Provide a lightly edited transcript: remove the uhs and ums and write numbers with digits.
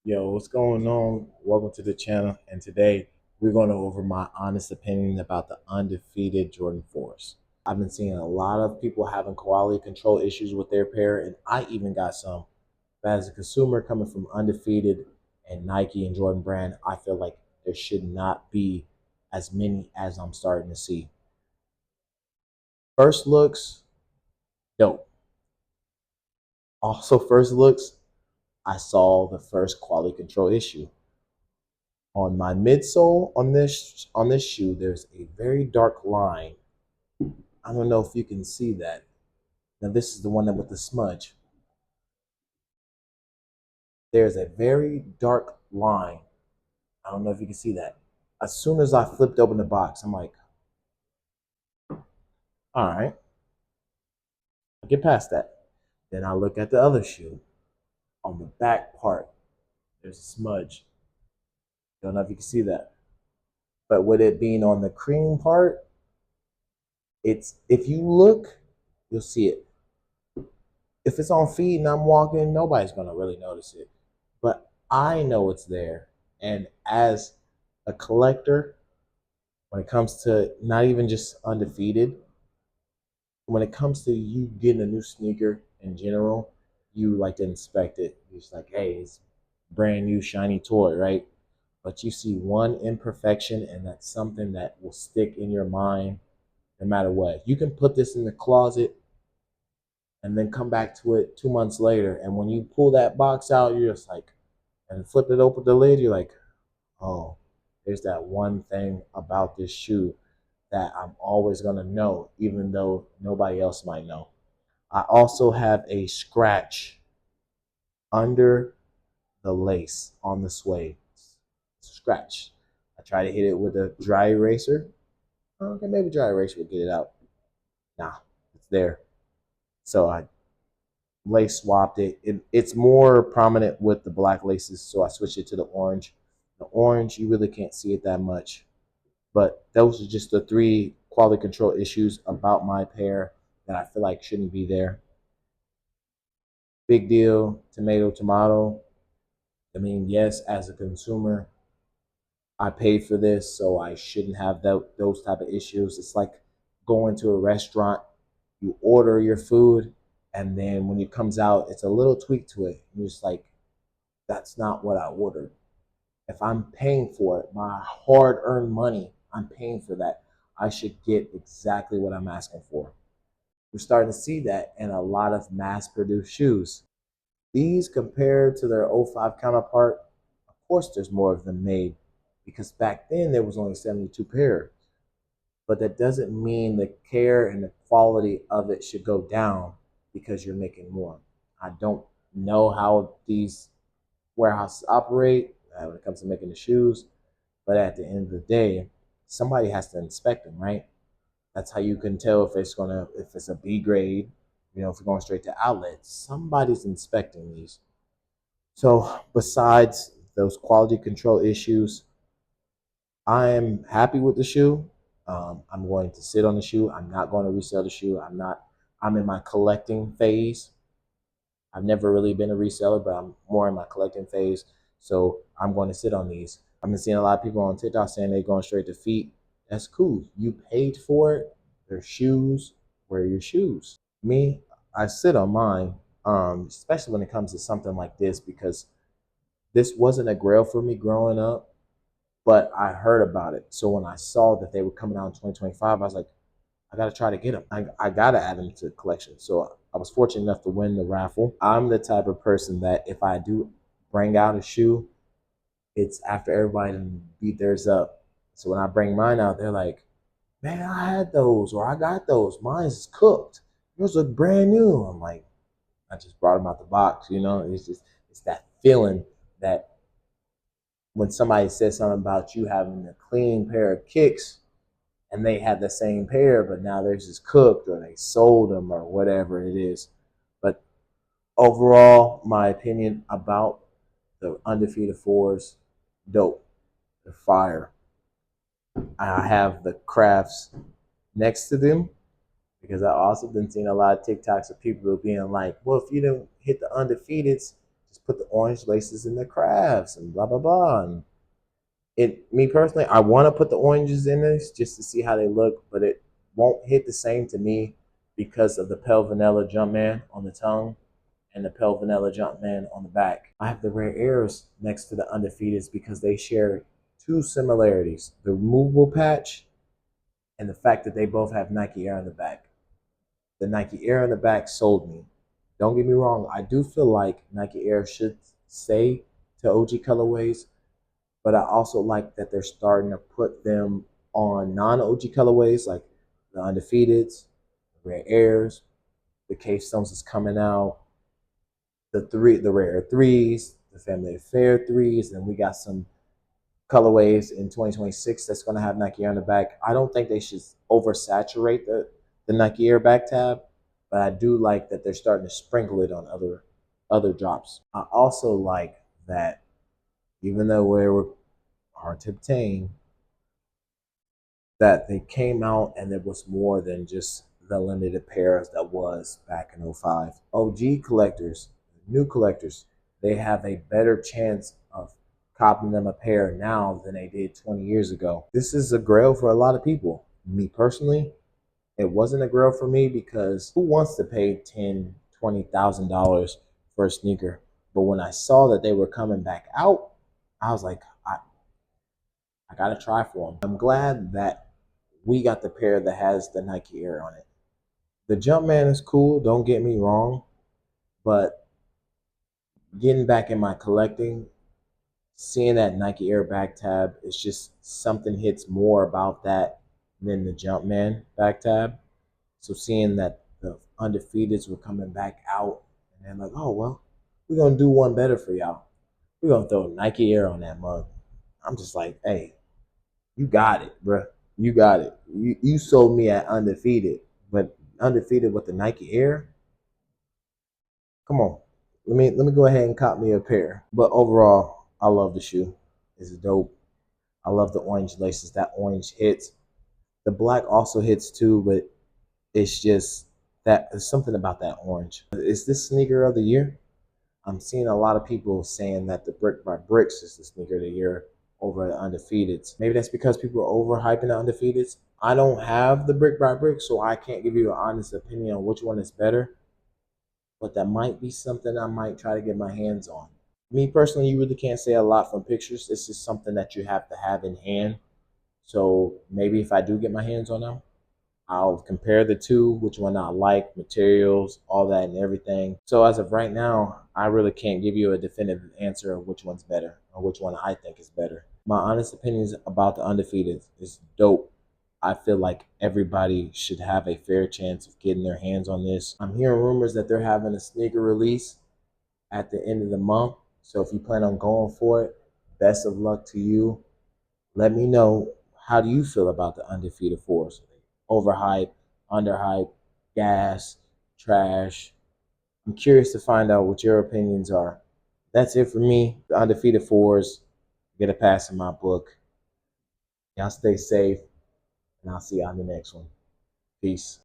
Yo, what's going on? Welcome to the channel. And today we're going to go over my honest opinion about the undefeated Jordan 4s. I've been seeing a lot of people having quality control issues with their pair, and I even got some. But as a consumer coming from undefeated and Nike and Jordan brand, I feel like there should not be as many as I'm starting to see. First looks, dope. Also, first looks, I saw the first quality control issue. On my midsole on this shoe, there's a very dark line. I don't know if you can see that. Now this is the one that with the smudge. There's a very dark line. I don't know if you can see that. As soon as I flipped open the box, I'm like, all right, I'll get past that. Then I look at the other shoe. On the back part, there's a smudge. Don't know if you can see that. But with it being on the cream part, it's if you look, you'll see it. If it's on feet and I'm walking, nobody's gonna really notice it. But I know it's there. And as a collector, when it comes to not even just undefeated, when it comes to you getting a new sneaker in general, you like to inspect it. You're just like, hey, it's brand new shiny toy, right? But you see one imperfection, and that's something that will stick in your mind no matter what. You can put this in the closet and then come back to it 2 months later. And when you pull that box out, you're just like, and flip it open the lid, you're like, oh, there's that one thing about this shoe that I'm always gonna know, even though nobody else might know. I also have a scratch under the lace on the suede. Scratch. I try to hit it with a dry eraser. Okay, maybe dry eraser will get it out. Nah, it's there. So I lace swapped it's more prominent with the black laces, so I switched it to the orange. The orange, you really can't see it that much. But those are just the three quality control issues about my pair that I feel like shouldn't be there. Big deal, tomato, tomato. I mean, yes, as a consumer, I paid for this, so I shouldn't have those type of issues. It's like going to a restaurant, you order your food, and then when it comes out, it's a little tweak to it. You're just like, that's not what I ordered. If I'm paying for it, my hard earned money, I'm paying for that. I should get exactly what I'm asking for. We're starting to see that in a lot of mass produced shoes. These compared to their '05 counterpart, of course, there's more of them made because back then there was only 72 pairs. But that doesn't mean the care and the quality of it should go down because you're making more. I don't know how these warehouses operate when it comes to making the shoes, but at the end of the day, somebody has to inspect them, right? That's how you can tell if it's a B grade, if you're going straight to outlets, somebody's inspecting these. So besides those quality control issues, I am happy with the shoe. I'm going to sit on the shoe. I'm not going to resell the shoe. I'm not. I'm in my collecting phase. I've never really been a reseller, but I'm more in my collecting phase. So I'm going to sit on these. I've been seeing a lot of people on TikTok saying they're going straight to feet. That's cool. You paid for it. They're shoes. Wear your shoes. Me, I sit on mine, especially when it comes to something like this, because this wasn't a grail for me growing up, but I heard about it. So when I saw that they were coming out in 2025, I was like, I got to try to get them. I got to add them to the collection. So I was fortunate enough to win the raffle. I'm the type of person that if I do bring out a shoe, it's after everybody beat theirs up. So when I bring mine out, they're like, man, I had those or I got those. Mine's cooked. Yours look brand new. I'm like, I just brought them out the box. It's that feeling that when somebody says something about you having a clean pair of kicks and they had the same pair, but now theirs is cooked or they sold them or whatever it is. But overall, my opinion about the undefeated fours, dope. They're fire. I have the crafts next to them because I also been seeing a lot of TikToks of people being like, well, if you didn't hit the undefeateds, just put the orange laces in the crafts and blah blah blah. And me personally, I want to put the oranges in this just to see how they look, but it won't hit the same to me because of the pale vanilla Jumpman on the tongue and the pale vanilla Jumpman on the back. I have the Rare Airs next to the Undefeateds because they share two similarities: the removable patch and the fact that they both have Nike Air on the back. The Nike Air on the back sold me. Don't get me wrong, I do feel like Nike Air should stay to OG colorways, but I also like that they're starting to put them on non-OG colorways like the Undefeateds, the Rare Airs, the Cave Stones is coming out, the Rare Threes, the Family Affair Threes, and we got some colorways in 2026 that's going to have Nike Air on the back. I don't think they should oversaturate the Nike Air back tab, but I do like that they're starting to sprinkle it on other drops. I also like that even though they were hard to obtain, that they came out and there was more than just the limited pairs that was back in '05. OG collectors, new collectors, they have a better chance of copying them a pair now than they did 20 years ago. This is a grail for a lot of people. Me personally, it wasn't a grail for me because who wants to pay $10,000, $20,000 for a sneaker? But when I saw that they were coming back out, I was like, I gotta try for them. I'm glad that we got the pair that has the Nike Air on it. The Jumpman is cool, don't get me wrong, but getting back in my collecting, seeing that Nike Air back tab, it's just something hits more about that than the Jumpman back tab. So seeing that the Undefeateds were coming back out, and they're like, oh well, we're gonna do one better for y'all. We're gonna throw Nike Air on that mug. I'm just like, hey, you got it, bruh. You got it. You sold me at Undefeated, but Undefeated with the Nike Air. Come on, let me go ahead and cop me a pair. But overall, I love the shoe. It's dope. I love the orange laces. That orange hits. The black also hits too, but it's just that there's something about that orange. Is this sneaker of the year? I'm seeing a lot of people saying that the Brick by Bricks is the sneaker of the year over the Undefeateds. Maybe that's because people are overhyping the Undefeateds. I don't have the Brick by Brick, so I can't give you an honest opinion on which one is better. But that might be something I might try to get my hands on. Me personally, you really can't say a lot from pictures. This is something that you have to have in hand. So maybe if I do get my hands on them, I'll compare the two, which one I like, materials, all that and everything. So as of right now, I really can't give you a definitive answer of which one's better or which one I think is better. My honest opinions about the Undefeated is dope. I feel like everybody should have a fair chance of getting their hands on this. I'm hearing rumors that they're having a sneaker release at the end of the month. So if you plan on going for it, best of luck to you. Let me know, how do you feel about the Undefeated Fours? Overhyped, underhyped, gas, trash? I'm curious to find out what your opinions are. That's it for me. The Undefeated Fours get a pass in my book. Y'all stay safe, and I'll see you on the next one. Peace.